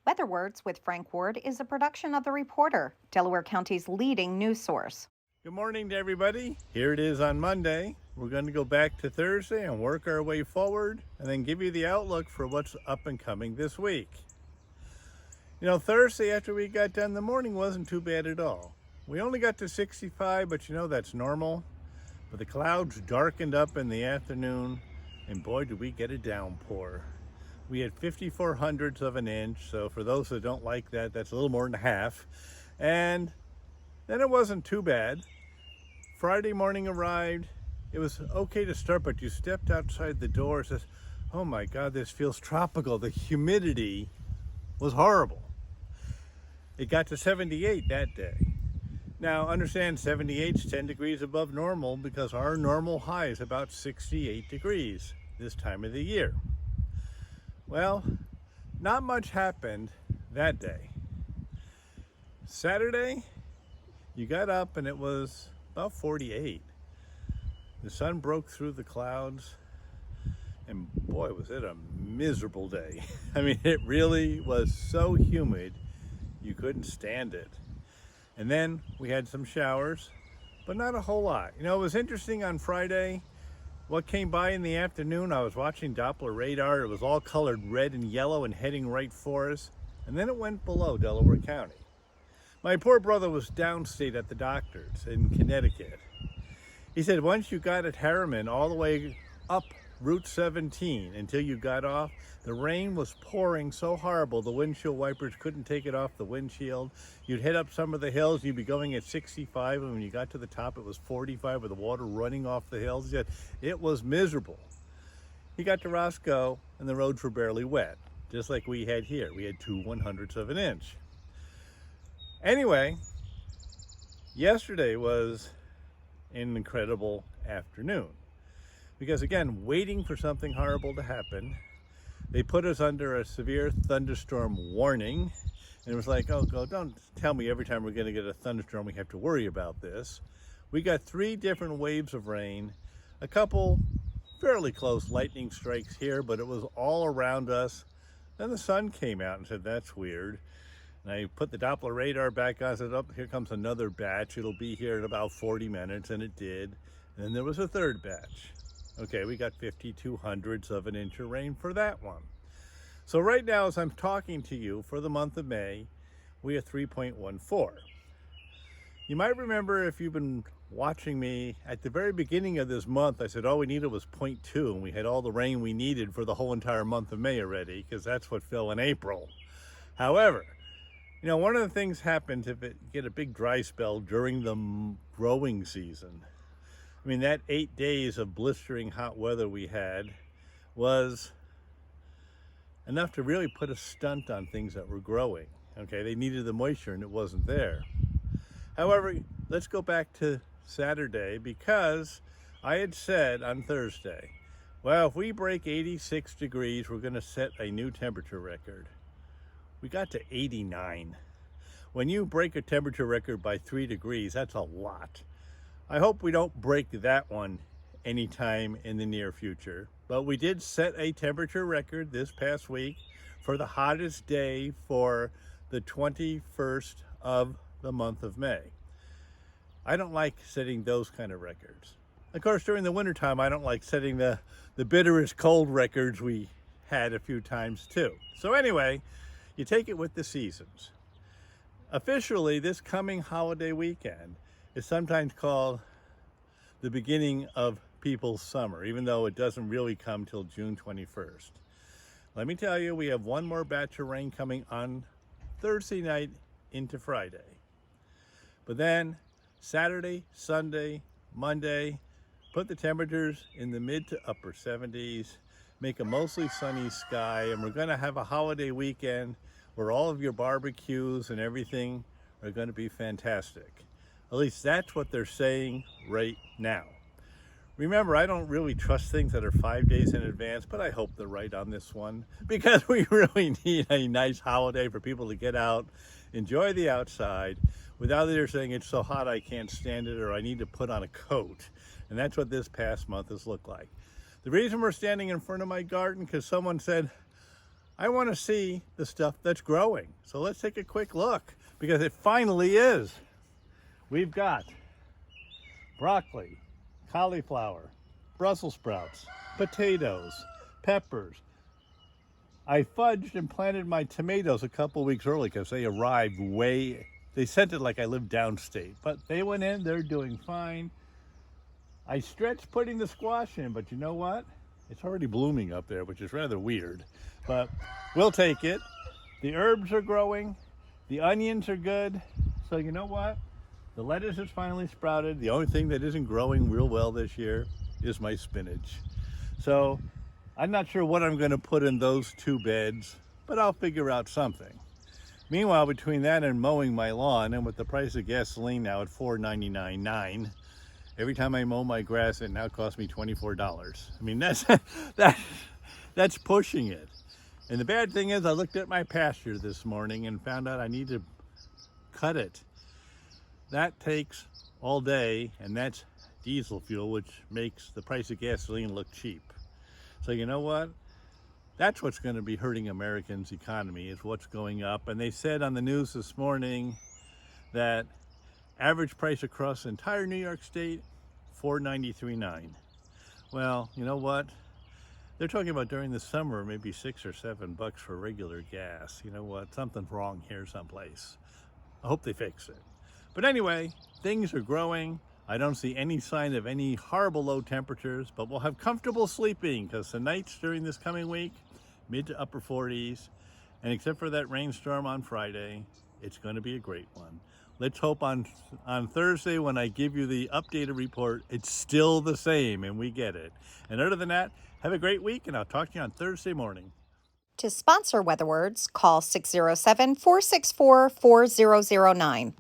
Weather Words with Frank Ward is a production of The Reporter, Delaware County's leading news source. Good morning to everybody. Here it is on Monday. We're going to go back to Thursday and work our way forward and then give you the outlook for what's up and coming this week. Thursday after we got done, the morning wasn't too bad at all. We only got to 65, but that's normal. But the clouds darkened up in the afternoon, and boy, did we get a downpour. We had 54 hundredths of an inch, so for those that don't like that, that's a little more than half. And then it wasn't too bad. Friday morning arrived. It was okay to start, but you stepped outside the door and says, oh my God, this feels tropical. The humidity was horrible. It got to 78 that day. Now understand 78 is 10 degrees above normal because our normal high is about 68 degrees this time of the year. Well, not much happened that day. Saturday, you got up and it was about 48. The sun broke through the clouds, and boy, was it a miserable day. I mean, it really was so humid, you couldn't stand it. And then we had some showers, but not a whole lot. It was interesting on Friday. What came by in the afternoon, I was watching Doppler radar. It was all colored red and yellow and heading right for us. And then it went below Delaware County. My poor brother was downstate at the doctor's in Connecticut. He said once you got at Harriman all the way up Route 17 until you got off, the rain was pouring so horrible the windshield wipers couldn't take it off the windshield. You'd head up some of the hills, you'd be going at 65, and when you got to the top it was 45 with the water running off the hills. He said it was miserable. He got to Roscoe and the roads were barely wet, just like we had here. We had 2 1/100ths of an inch. Anyway, yesterday was an incredible afternoon because, again, waiting for something horrible to happen, they put us under a severe thunderstorm warning. And it was like, oh, don't tell me every time we're going to get a thunderstorm we have to worry about this. We got 3 different waves of rain, a couple fairly close lightning strikes here, but it was all around us. Then the sun came out and said, that's weird. And I put the Doppler radar back on, said, oh, here comes another batch. It'll be here in about 40 minutes, and it did. And then there was a third batch. Okay, we got 52 hundredths of an inch of rain for that one. So right now, as I'm talking to you for the month of May, we are 3.14. You might remember if you've been watching me at the very beginning of this month, I said all we needed was 0.2, and we had all the rain we needed for the whole entire month of May already, because that's what fell in April. However, one of the things happens if it get a big dry spell during the growing season. I mean, that 8 days of blistering hot weather we had was enough to really put a stunt on things that were growing. Okay, they needed the moisture and it wasn't there. However, let's go back to Saturday because I had said on Thursday, well, if we break 86 degrees, we're going to set a new temperature record. We got to 89. When you break a temperature record by 3 degrees, that's a lot. I hope we don't break that one anytime in the near future. But we did set a temperature record this past week for the hottest day for the 21st of the month of May. I don't like setting those kind of records. Of course, during the wintertime, I don't like setting the bitterest cold records we had a few times too. So anyway, you take it with the seasons. Officially, this coming holiday weekend is sometimes called the beginning of people's summer, even though it doesn't really come till June 21st. Let me tell you, we have one more batch of rain coming on Thursday night into Friday. But then Saturday, Sunday, Monday, put the temperatures in the mid to upper 70s, make a mostly sunny sky, and we're going to have a holiday weekend where all of your barbecues and everything are going to be fantastic. At least that's what they're saying right now. Remember, I don't really trust things that are 5 days in advance, but I hope they're right on this one because we really need a nice holiday for people to get out, enjoy the outside, without either saying it's so hot I can't stand it or I need to put on a coat. And that's what this past month has looked like. The reason we're standing in front of my garden, because someone said, I want to see the stuff that's growing. So let's take a quick look, because it finally is. We've got broccoli, cauliflower, Brussels sprouts, potatoes, peppers. I fudged and planted my tomatoes a couple weeks early because they arrived they sent it like I lived downstate, but they went in, they're doing fine. I stretched putting the squash in, but you know what? It's already blooming up there, which is rather weird, but we'll take it. The herbs are growing, the onions are good, so you know what? The lettuce has finally sprouted. The only thing that isn't growing real well this year is my spinach. So I'm not sure what I'm going to put in those 2 beds, but I'll figure out something. Meanwhile, between that and mowing my lawn, and with the price of gasoline now at $4.99.9, every time I mow my grass, it now costs me $24. I mean, that's pushing it. And the bad thing is, I looked at my pasture this morning and found out I need to cut it. That takes all day, and that's diesel fuel, which makes the price of gasoline look cheap. So you know what? That's what's going to be hurting Americans' economy, is what's going up. And they said on the news this morning that average price across the entire New York State, $4.93.9. Well, you know what? They're talking about during the summer, maybe $6 or $7 for regular gas. You know what? Something's wrong here someplace. I hope they fix it. But anyway, things are growing. I don't see any sign of any horrible low temperatures, but we'll have comfortable sleeping, because the nights during this coming week, mid to upper 40s, and except for that rainstorm on Friday, it's going to be a great one. Let's hope on Thursday, when I give you the updated report, it's still the same and we get it. And other than that, have a great week, and I'll talk to you on Thursday morning. To sponsor Weather Words, call 607-464-4009.